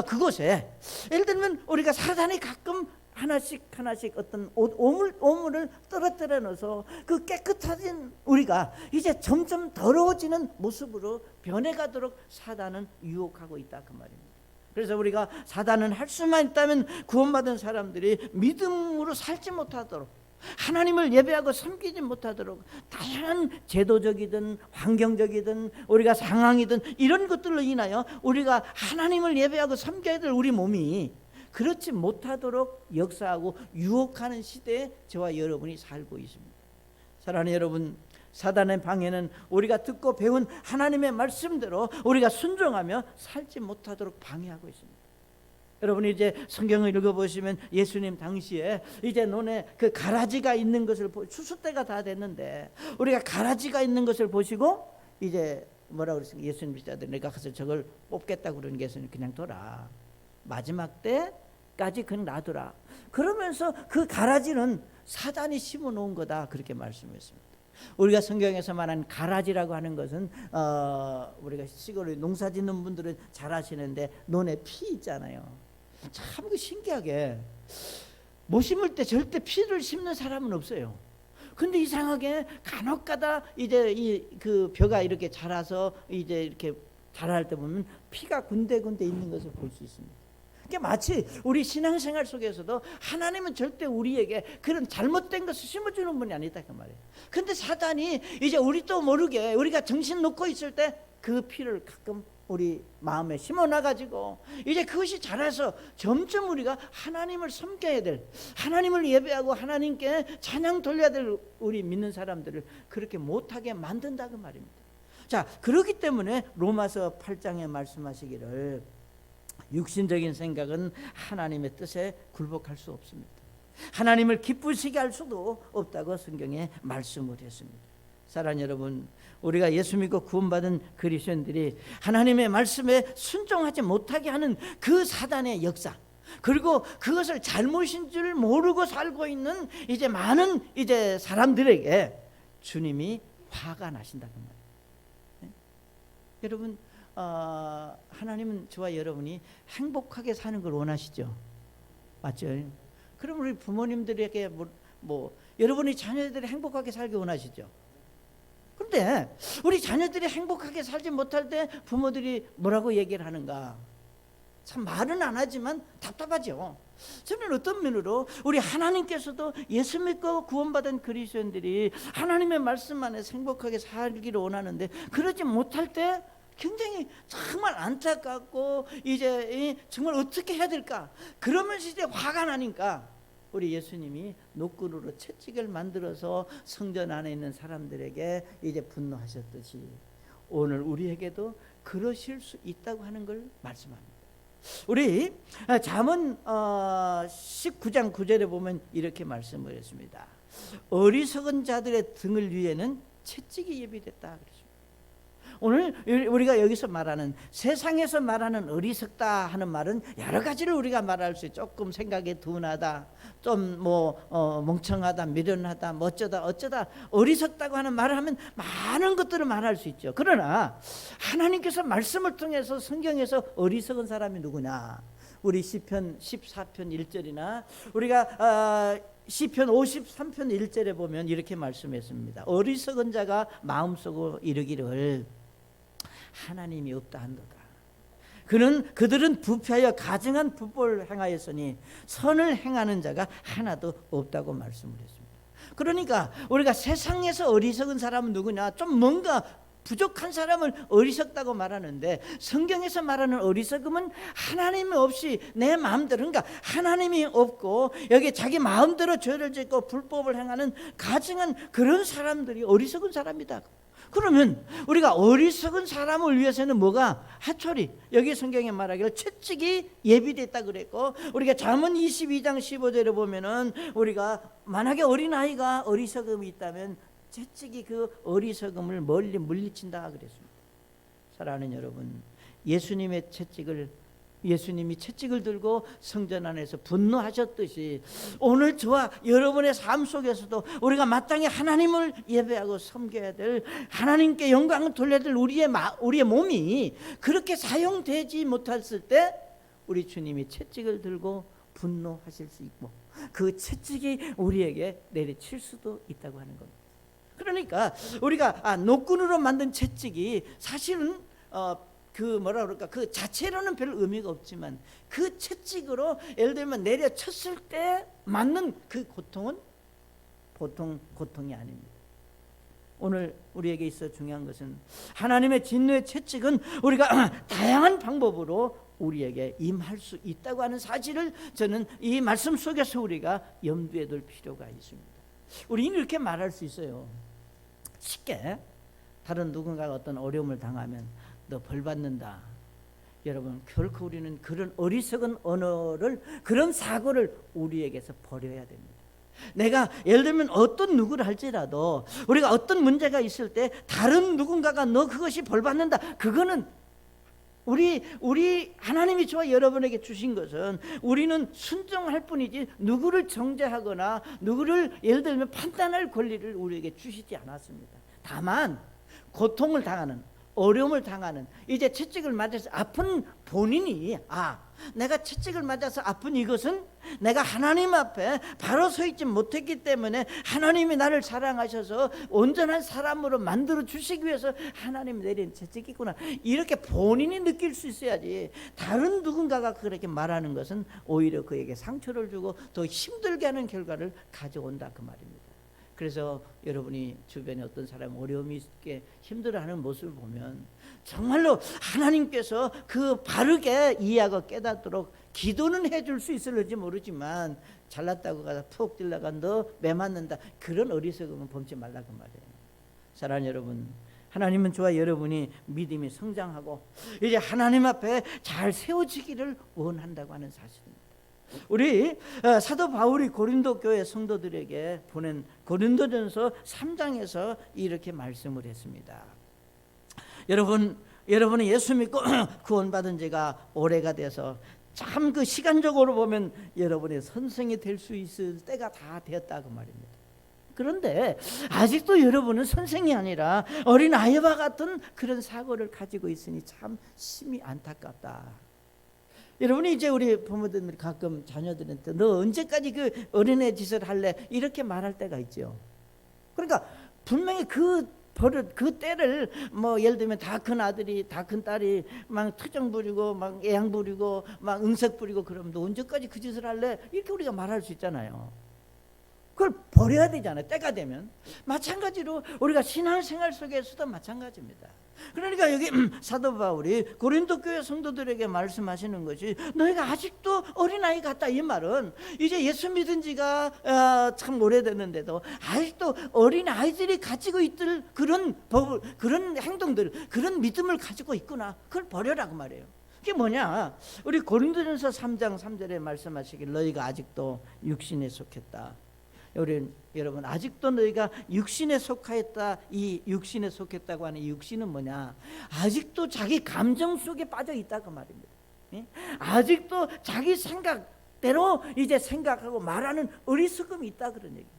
Speaker 1: 그곳에 예를 들면 우리가 사단이 가끔 하나씩 어떤 오물을 떨어뜨려 넣어서 그 깨끗해진 우리가 이제 점점 더러워지는 모습으로 변해가도록 사단은 유혹하고 있다 그 말입니다. 그래서 우리가 사단은 할 수만 있다면 구원받은 사람들이 믿음으로 살지 못하도록 하나님을 예배하고 섬기지 못하도록 다양한 제도적이든 환경적이든 우리가 상황이든 이런 것들로 인하여 우리가 하나님을 예배하고 섬겨야 될 우리 몸이 그렇지 못하도록 역사하고 유혹하는 시대에 저와 여러분이 살고 있습니다. 사랑하는 여러분, 사단의 방해는 우리가 듣고 배운 하나님의 말씀대로 우리가 순종하며 살지 못하도록 방해하고 있습니다. 여러분이 이제 성경을 읽어보시면 예수님 당시에 이제 눈에 그 가라지가 있는 것을 추수 때가 다 됐는데 우리가 가라지가 있는 것을 보시고 이제 뭐라고 그랬습니까? 예수님 비자들 내가 가서 저걸 뽑겠다고 그러는 게 예수님 그냥 둬라. 마지막 때까지 그냥 놔두라. 그러면서 그 가라지는 사단이 심어놓은 거다 그렇게 말씀했습니다. 우리가 성경에서 말하는 가라지라고 하는 것은 우리가 시골에 농사 짓는 분들은 잘 아시는데 논에 피 있잖아요. 참 신기하게 못 심을 때 절대 피를 심는 사람은 없어요. 근데 이상하게 간혹가다 이제 그 벼가 이렇게 자라서 이제 이렇게 자랄 때 보면 피가 군데군데 있는 것을 볼 수 있습니다. 마치 우리 신앙생활 속에서도 하나님은 절대 우리에게 그런 잘못된 것을 심어주는 분이 아니다 그 말이에요. 근데 사단이 이제 우리도 모르게 우리가 정신 놓고 있을 때 그 피를 가끔 우리 마음에 심어놔가지고 이제 그것이 자라서 점점 우리가 하나님을 섬겨야 될, 하나님을 예배하고 하나님께 찬양 돌려야 될 우리 믿는 사람들을 그렇게 못하게 만든다 그 말입니다. 자, 그렇기 때문에 로마서 8장에 말씀하시기를 육신적인 생각은 하나님의 뜻에 굴복할 수 없습니다. 하나님을 기쁘시게 할 수도 없다고 성경에 말씀을 했습니다. 사랑하는 여러분, 우리가 예수 믿고 구원받은 그리스도인들이 하나님의 말씀에 순종하지 못하게 하는 그 사단의 역사, 그리고 그것을 잘못인 줄 모르고 살고 있는 이제 많은 이제 사람들에게 주님이 화가 나신다 그 말이에요. 네? 여러분, 하나님은 저와 여러분이 행복하게 사는 걸 원하시죠? 맞죠? 그럼 우리 부모님들에게 여러분이 자녀들이 행복하게 살기 원하시죠? 그런데 우리 자녀들이 행복하게 살지 못할 때 부모들이 뭐라고 얘기를 하는가? 참 말은 안 하지만 답답하죠. 저는 어떤 면으로 우리 하나님께서도 예수 믿고 구원받은 그리스도인들이 하나님의 말씀 안에서 행복하게 살기를 원하는데 그러지 못할 때 굉장히 정말 안타깝고 이제 정말 어떻게 해야 될까? 그러면서 이제 화가 나니까 우리 예수님이 노끈으로 채찍을 만들어서 성전 안에 있는 사람들에게 이제 분노하셨듯이 오늘 우리에게도 그러실 수 있다고 하는 걸 말씀합니다. 우리 잠언 19장 9절에 보면 이렇게 말씀을 했습니다. 어리석은 자들의 등을 위에는 채찍이 예비됐다 그랬습니다. 오늘 우리가 여기서 말하는 세상에서 말하는 어리석다 하는 말은 여러 가지를 우리가 말할 수 있죠. 조금 생각이 둔하다, 좀 멍청하다, 미련하다, 어쩌다 어리석다고 하는 말을 하면 많은 것들을 말할 수 있죠. 그러나 하나님께서 말씀을 통해서 성경에서 어리석은 사람이 누구냐? 우리 시편 14편 1절이나 우리가 시편 53편 1절에 보면 이렇게 말씀했습니다. 어리석은 자가 마음속으로 이르기를 하나님이 없다 한도다. 그들은 부패하여 가증한 불법을 행하였으니 선을 행하는 자가 하나도 없다고 말씀을 했습니다. 그러니까 우리가 세상에서 어리석은 사람은 누구냐? 좀 뭔가 부족한 사람을 어리석다고 말하는데, 성경에서 말하는 어리석음은 하나님이 없이 내 마음대로, 그러니까 하나님이 없고 여기 자기 마음대로 죄를 짓고 불법을 행하는 가증한 그런 사람들이 어리석은 사람이다. 그러면 우리가 어리석은 사람을 위해서는 뭐가? 하초리, 여기 성경에 말하기를 채찍이 예비됐다 그랬고, 우리가 잠언 22장 15절에 보면은 우리가 만약에 어린아이가 어리석음이 있다면 채찍이 그 어리석음을 멀리 물리친다 그랬습니다. 사랑하는 여러분, 예수님이 채찍을 들고 성전 안에서 분노하셨듯이 오늘 저와 여러분의 삶 속에서도 우리가 마땅히 하나님을 예배하고 섬겨야 될, 하나님께 영광을 돌려야 될 우리의 몸이 그렇게 사용되지 못했을 때 우리 주님이 채찍을 들고 분노하실 수 있고 그 채찍이 우리에게 내리칠 수도 있다고 하는 겁니다. 그러니까 우리가 노끈으로 만든 채찍이 사실은 그 자체로는 별 의미가 없지만 그 채찍으로 예를 들면 내려쳤을 때 맞는 그 고통은 보통 고통이 아닙니다. 오늘 우리에게 있어 중요한 것은 하나님의 진노의 채찍은 우리가 다양한 방법으로 우리에게 임할 수 있다고 하는 사실을 저는 이 말씀 속에서 우리가 염두에 둘 필요가 있습니다. 우리는 이렇게 말할 수 있어요. 쉽게 다른 누군가가 어떤 어려움을 당하면 너 벌 받는다. 여러분, 결코 우리는 그런 어리석은 언어를, 그런 사고를 우리에게서 버려야 됩니다. 내가 예를 들면 어떤 누구를 할지라도 우리가 어떤 문제가 있을 때 다른 누군가가 너 그것이 벌 받는다, 그거는 우리 하나님이 저와 여러분에게 주신 것은 우리는 순종할 뿐이지 누구를 정죄하거나 누구를 예를 들면 판단할 권리를 우리에게 주시지 않았습니다. 다만 고통을 당하는, 어려움을 당하는, 이제 채찍을 맞아서 아픈 본인이 내가 채찍을 맞아서 아픈 이것은 내가 하나님 앞에 바로 서 있지 못했기 때문에 하나님이 나를 사랑하셔서 온전한 사람으로 만들어 주시기 위해서 하나님이 내린 채찍이구나, 이렇게 본인이 느낄 수 있어야지 다른 누군가가 그렇게 말하는 것은 오히려 그에게 상처를 주고 더 힘들게 하는 결과를 가져온다 그 말입니다. 그래서 여러분이 주변에 어떤 사람 어려움이 있게 힘들어하는 모습을 보면 정말로 하나님께서 그 바르게 이해하고 깨닫도록 기도는 해줄 수 있을지 모르지만 잘났다고 가서 푹 찔러가 너 매 맞는다, 그런 어리석음은 범치 말라 그 말이에요. 사랑하는 여러분, 하나님은 저와 여러분이 믿음이 성장하고 이제 하나님 앞에 잘 세워지기를 원한다고 하는 사실입니다. 우리 사도 바울이 고린도 교회 성도들에게 보낸 고린도전서 3장에서 이렇게 말씀을 했습니다. 여러분은 예수 믿고 구원받은 지가 오래가 돼서 참 그 시간적으로 보면 여러분의 선생이 될 수 있을 때가 다 되었다 그 말입니다. 그런데 아직도 여러분은 선생이 아니라 어린 아이와 같은 그런 사고를 가지고 있으니 참 심히 안타깝다. 여러분이 이제 우리 부모들이 가끔 자녀들한테 너 언제까지 그 어린애 짓을 할래? 이렇게 말할 때가 있죠. 그러니까 분명히 그 버릇, 그 때를 뭐 예를 들면 다 큰 아들이, 다 큰 딸이 막 투정 부리고 막 애양 부리고 막 응석 부리고 그러면 너 언제까지 그 짓을 할래? 이렇게 우리가 말할 수 있잖아요. 그걸 버려야 되잖아요. 때가 되면. 마찬가지로 우리가 신앙생활 속에서도 마찬가지입니다. 그러니까 여기 사도 바울이 고린도 교회 성도들에게 말씀하시는 것이 너희가 아직도 어린아이 같다, 이 말은 이제 예수 믿은 지가 참 오래됐는데도 아직도 어린아이들이 가지고 있을 그런 법을, 그런 행동들, 그런 믿음을 가지고 있구나, 그걸 버려라고 말해요. 그게 뭐냐, 우리 고린도전서 3장 3절에 말씀하시길 너희가 아직도 육신에 속했다. 여러분, 아직도 너희가 육신에 속하였다. 이 육신에 속했다고 하는 이 육신은 뭐냐, 아직도 자기 감정 속에 빠져 있다 그 말입니다. 아직도 자기 생각대로 이제 생각하고 말하는 어리석음이 있다 그런 얘기예요.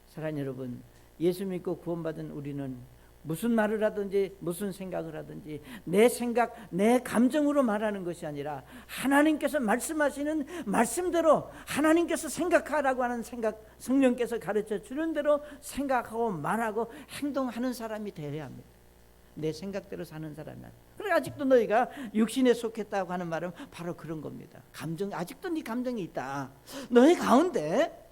Speaker 1: 사랑하는 여러분, 예수 믿고 구원받은 우리는 무슨 말을 하든지 무슨 생각을 하든지 내 생각, 내 감정으로 말하는 것이 아니라 하나님께서 말씀하시는 말씀대로, 하나님께서 생각하라고 하는 생각, 성령께서 가르쳐 주는 대로 생각하고 말하고 행동하는 사람이 되어야 합니다. 내 생각대로 사는 사람이 아니라. 그래, 아직도 너희가 육신에 속했다고 하는 말은 바로 그런 겁니다. 감정, 아직도 네 감정이 있다. 너희 가운데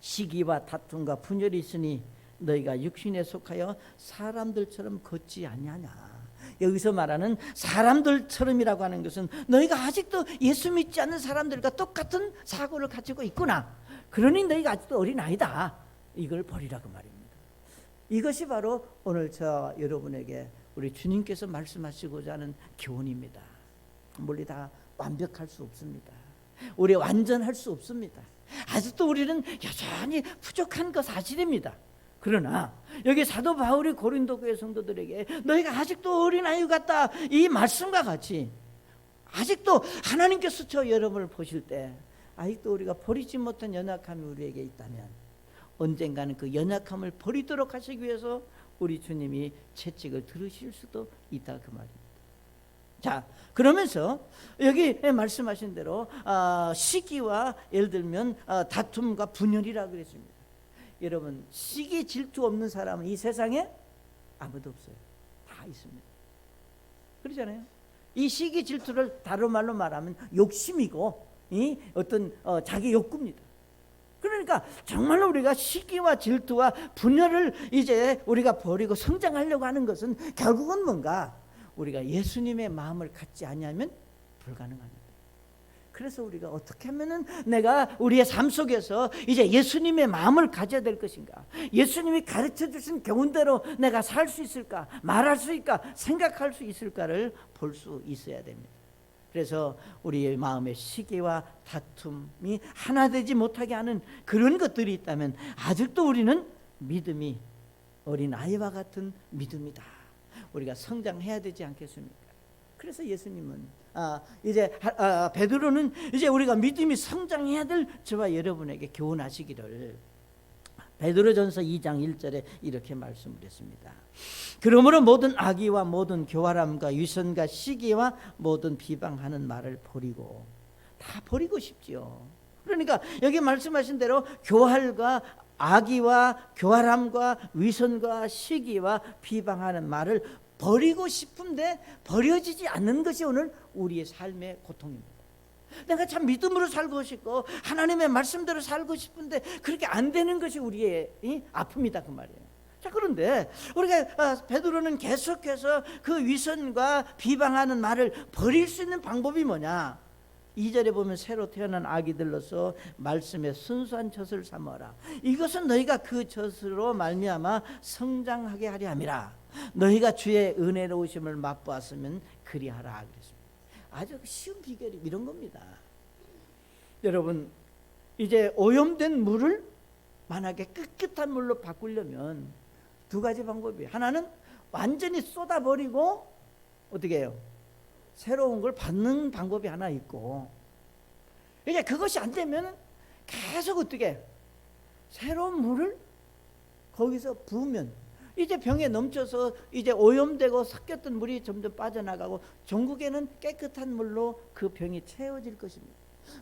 Speaker 1: 시기와 다툼과 분열이 있으니 너희가 육신에 속하여 사람들처럼 걷지 아니하냐. 여기서 말하는 사람들처럼이라고 하는 것은 너희가 아직도 예수 믿지 않는 사람들과 똑같은 사고를 가지고 있구나. 그러니 너희가 아직도 어린아이다. 이걸 버리라고 말입니다. 이것이 바로 오늘 저 여러분에게 우리 주님께서 말씀하시고자 하는 교훈입니다. 물리 다 완벽할 수 없습니다. 우리 완전할 수 없습니다. 아직도 우리는 여전히 부족한 거 사실입니다. 그러나 여기 사도 바울이 고린도 교회 성도들에게 너희가 아직도 어린아이 같다, 이 말씀과 같이 아직도 하나님께서 저 여러분을 보실 때 아직도 우리가 버리지 못한 연약함이 우리에게 있다면 언젠가는 그 연약함을 버리도록 하시기 위해서 우리 주님이 채찍을 들으실 수도 있다, 그 말입니다. 자, 그러면서 여기 말씀하신 대로 시기와 예를 들면 다툼과 분열이라고 그랬습니다. 여러분, 시기 질투 없는 사람은 이 세상에 아무도 없어요. 다 있습니다. 그러잖아요. 이 시기 질투를 다른 말로 말하면 욕심이고 이 어떤 자기 욕구입니다. 그러니까 정말로 우리가 시기와 질투와 분열을 이제 우리가 버리고 성장하려고 하는 것은 결국은 뭔가 우리가 예수님의 마음을 갖지 않으면 불가능합니다. 그래서 우리가 어떻게 하면은 내가 우리의 삶 속에서 이제 예수님의 마음을 가져야 될 것인가, 예수님이 가르쳐 주신 교훈대로 내가 살 수 있을까, 말할 수 있을까, 생각할 수 있을까를 볼 수 있어야 됩니다. 그래서 우리의 마음의 시기와 다툼이 하나 되지 못하게 하는 그런 것들이 있다면 아직도 우리는 믿음이 어린아이와 같은 믿음이다. 우리가 성장해야 되지 않겠습니까? 그래서 예수님은 이제 베드로는 이제 우리가 믿음이 성장해야 될 저와 여러분에게 교훈하시기를 베드로전서 2장 1절에 이렇게 말씀을 했습니다. 그러므로 모든 악의와 모든 교활함과 위선과 시기와 모든 비방하는 말을 버리고, 다 버리고 싶지요. 그러니까 여기 말씀하신 대로 교활과 악의와 교활함과 위선과 시기와 비방하는 말을 버리고 싶은데 버려지지 않는 것이 오늘 우리의 삶의 고통입니다. 내가 참 믿음으로 살고 싶고 하나님의 말씀대로 살고 싶은데 그렇게 안 되는 것이 우리의 아픔이다, 그 말이에요. 자, 그런데 우리가 베드로는 계속해서 그 위선과 비방하는 말을 버릴 수 있는 방법이 뭐냐? 2절에 보면 새로 태어난 아기들로서 말씀의 순수한 젖을 삼어라. 이것은 너희가 그 젖으로 말미암아 성장하게 하려 함이라. 너희가 주의 은혜로우심을 맛보았으면 그리하라 그랬습니다. 아주 쉬운 비결이 이런 겁니다. 여러분, 이제 오염된 물을 만약에 깨끗한 물로 바꾸려면 두 가지 방법이에요. 하나는 완전히 쏟아버리고 어떻게 해요? 새로운 걸 받는 방법이 하나 있고, 이제 그것이 안 되면 계속 어떻게 새로운 물을 거기서 부으면 이제 병에 넘쳐서 이제 오염되고 섞였던 물이 점점 빠져나가고 전국에는 깨끗한 물로 그 병이 채워질 것입니다.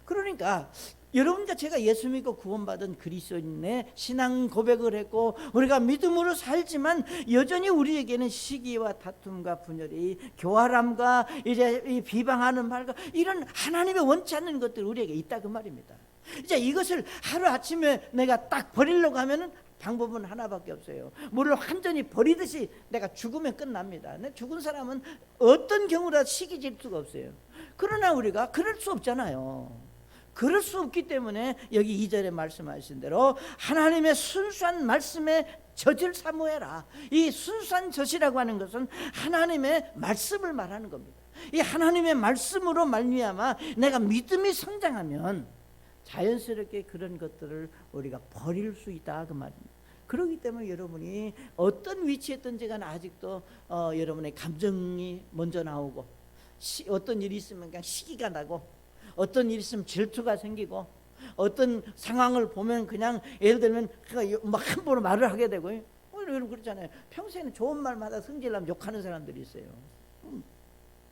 Speaker 1: 그러니까 여러분과 제가 예수 믿고 구원받은 그리스도인의 신앙 고백을 했고 우리가 믿음으로 살지만 여전히 우리에게는 시기와 다툼과 분열이, 교활함과 이제 이 비방하는 말과 이런 하나님의 원치 않는 것들이 우리에게 있다, 그 말입니다. 이제 이것을 하루아침에 내가 딱 버리려고 하면은 방법은 하나밖에 없어요. 물을 완전히 버리듯이 내가 죽으면 끝납니다. 죽은 사람은 어떤 경우라도 시기 질투가 없어요. 그러나 우리가 그럴 수 없잖아요. 그럴 수 없기 때문에 여기 2절에 말씀하신 대로 하나님의 순수한 말씀에 젖을 사모해라. 이 순수한 젖이라고 하는 것은 하나님의 말씀을 말하는 겁니다. 이 하나님의 말씀으로 말미암아 내가 믿음이 성장하면 자연스럽게 그런 것들을 우리가 버릴 수 있다, 그 말입니다. 그렇기 때문에 여러분이 어떤 위치에 있든지 간에 아직도 여러분의 감정이 먼저 나오고 어떤 일이 있으면 그냥 시기가 나고 어떤 일이 있으면 질투가 생기고 어떤 상황을 보면 그냥 예를 들면 막 함부로 말을 하게 되고 여러분 그렇잖아요. 평소에는 좋은 말마다 성질나면 욕하는 사람들이 있어요.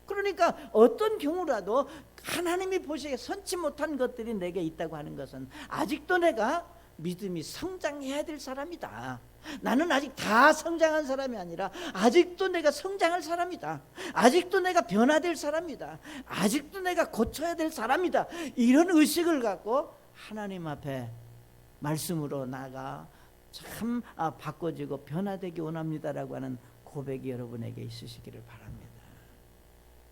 Speaker 1: 그러니까 어떤 경우라도 하나님이 보시기에 선치 못한 것들이 내게 있다고 하는 것은 아직도 내가 믿음이 성장해야 될 사람이다. 나는 아직 다 성장한 사람이 아니라 아직도 내가 성장할 사람이다. 아직도 내가 변화될 사람이다. 아직도 내가 고쳐야 될 사람이다. 이런 의식을 갖고 하나님 앞에 말씀으로 나가 참 바꿔지고 변화되기 원합니다라고 하는 고백이 여러분에게 있으시기를 바랍니다.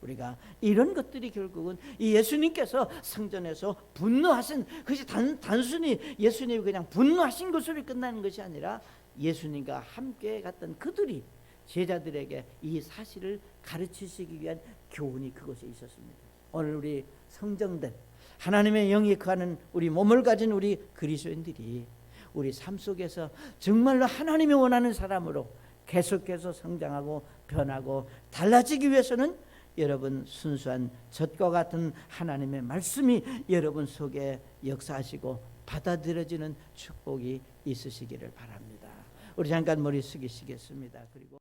Speaker 1: 우리가 이런 것들이 결국은 이 예수님께서 성전에서 분노하신 것이 단순히 예수님이 그냥 분노하신 것으로 끝나는 것이 아니라 예수님과 함께 갔던 그들이 제자들에게 이 사실을 가르치시기 위한 교훈이 그곳에 있었습니다. 오늘 우리 성정된 하나님의 영이 거하는 우리 몸을 가진 우리 그리스도인들이 우리 삶 속에서 정말로 하나님이 원하는 사람으로 계속해서 성장하고 변하고 달라지기 위해서는 여러분 순수한 젖과 같은 하나님의 말씀이 여러분 속에 역사하시고 받아들여지는 축복이 있으시기를 바랍니다. 우리 잠깐 머리 숙이시겠습니다. 그리고